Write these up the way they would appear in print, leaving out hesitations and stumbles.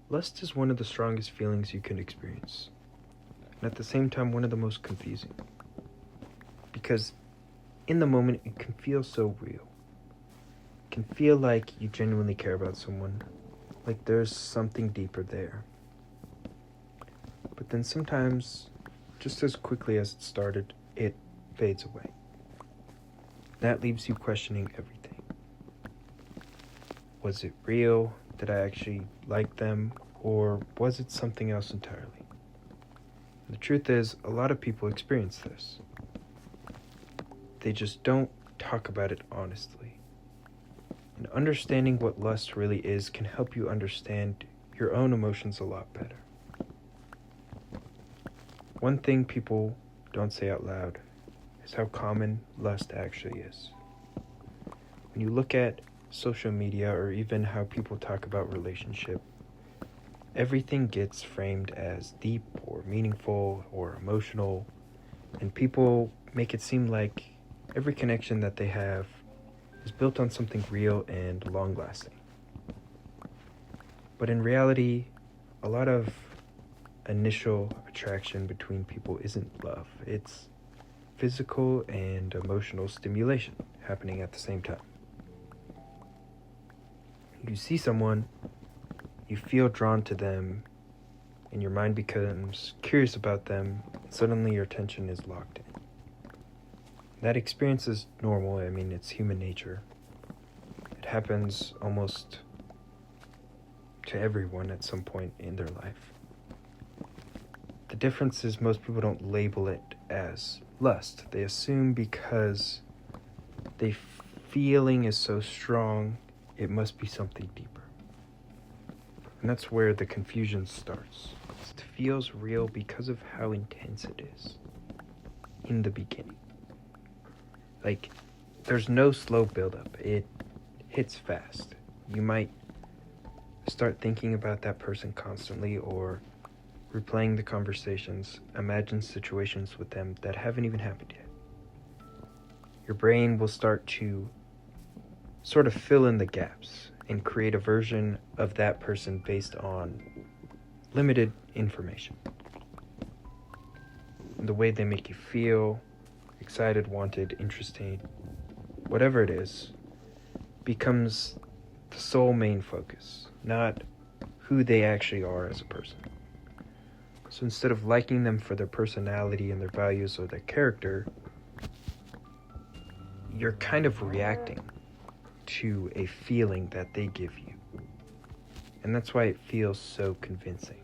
Lust is one of the strongest feelings you can experience, and at the same time, one of the most confusing. Because in the moment, it can feel so real. It can feel like you genuinely care about someone, like there's something deeper there. But then sometimes, just as quickly as it started, it fades away. That leaves you questioning everything. Was it real? Did I actually like them? Or was it something else entirely? And the truth is, a lot of people experience this. They just don't talk about it honestly. And understanding what lust really is can help you understand your own emotions a lot better. One thing people don't say out loud is how common lust actually is. When you look at social media or even how people talk about relationship, everything gets framed as deep or meaningful or emotional, and people make it seem like every connection that they have is built on something real and long-lasting. But in reality, a lot of initial attraction between people isn't love. It's physical and emotional stimulation happening at the same time. You see someone, you feel drawn to them, and your mind becomes curious about them, and suddenly your attention is locked in. That experience is normal. I mean, it's human nature. It happens almost to everyone at some point in their life. The difference is most people don't label it as lust. They assume because the feeling is so strong, it must be something deeper. And that's where the confusion starts. It feels real because of how intense it is in the beginning. Like, there's no slow buildup. It hits fast. You might start thinking about that person constantly or replaying the conversations, imagine situations with them that haven't even happened yet. Your brain will start to sort of fill in the gaps and create a version of that person based on limited information. And the way they make you feel, excited, wanted, interested, whatever it is, becomes the sole main focus, not who they actually are as a person. So instead of liking them for their personality and their values or their character, you're kind of reacting to a feeling that they give you. And that's why it feels so convincing.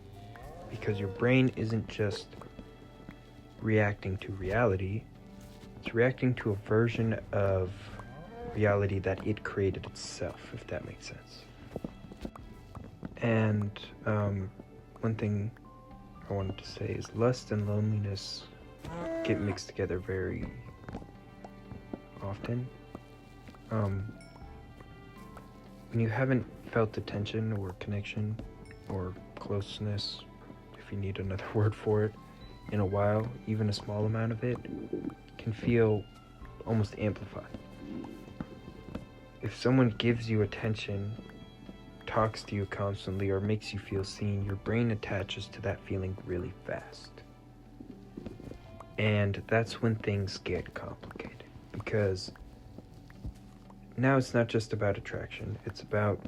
Because your brain isn't just reacting to reality, it's reacting to a version of reality that it created itself, if that makes sense. And one thing I wanted to say is lust and loneliness get mixed together very often. When you haven't felt attention or connection or closeness, if you need another word for it, in a while, even a small amount of it can feel almost amplified. If someone gives you attention, talks to you constantly, or makes you feel seen, your brain attaches to that feeling really fast. And that's when things get complicated, because now it's not just about attraction, it's about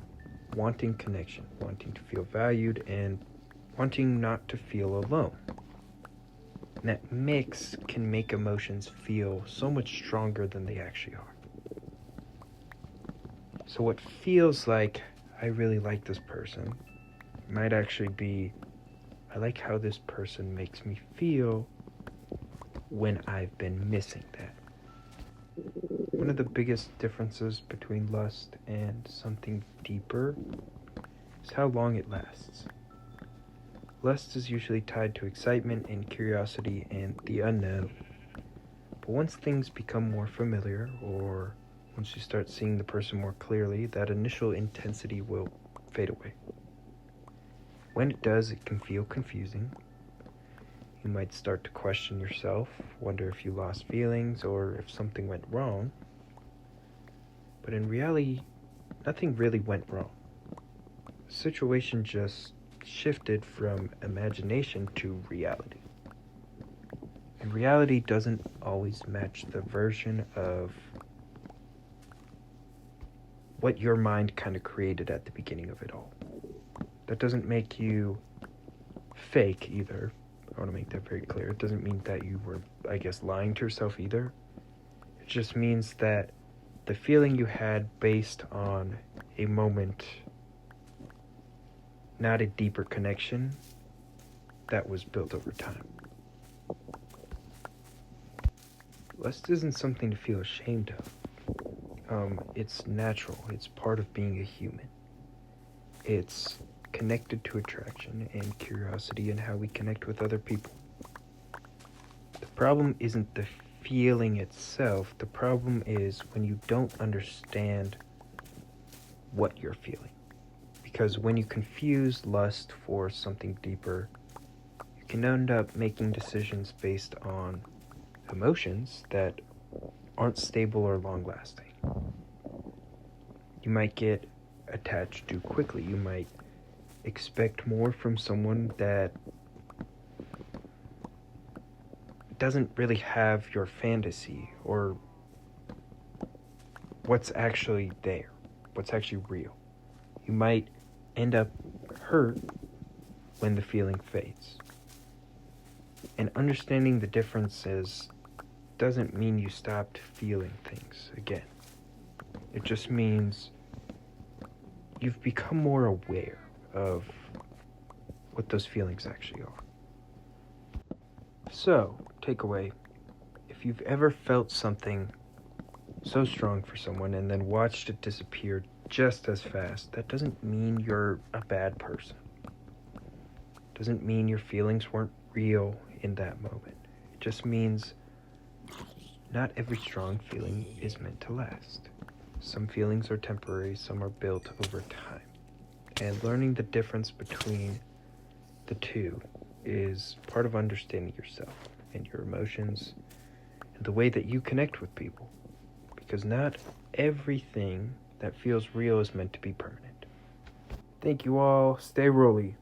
wanting connection, wanting to feel valued, and wanting not to feel alone. And that mix can make emotions feel so much stronger than they actually are. So what feels like, I really like this person, might actually be, I like how this person makes me feel when I've been missing that. One of the biggest differences between lust and something deeper is how long it lasts. Lust is usually tied to excitement and curiosity and the unknown. But once things become more familiar, or once you start seeing the person more clearly, that initial intensity will fade away. When it does, it can feel confusing. You might start to question yourself, wonder if you lost feelings or if something went wrong. But in reality, nothing really went wrong. The situation just shifted from imagination to reality. And reality doesn't always match the version of what your mind kind of created at the beginning of it all. That doesn't make you fake either. I want to make that very clear. It doesn't mean that you were, lying to yourself either. It just means that the feeling you had based on a moment, not a deeper connection that was built over time. Lust isn't something to feel ashamed of. It's natural. It's part of being a human. It's connected to attraction and curiosity and how we connect with other people. The problem isn't the feeling itself. The problem is when you don't understand what you're feeling. Because when you confuse lust for something deeper, you can end up making decisions based on emotions that aren't stable or long-lasting. You might get attached too quickly. You might expect more from someone that doesn't really have your fantasy or what's actually there, what's actually real. You might end up hurt when the feeling fades. And understanding the differences doesn't mean you stopped feeling things again. It just means you've become more aware of what those feelings actually are. So, takeaway, if you've ever felt something so strong for someone and then watched it disappear just as fast, that doesn't mean you're a bad person. It doesn't mean your feelings weren't real in that moment. It just means not every strong feeling is meant to last. Some feelings are temporary, some are built over time. And learning the difference between the two is part of understanding yourself and your emotions and the way that you connect with people. Because not everything that feels real is meant to be permanent. Thank you all. Stay rolly.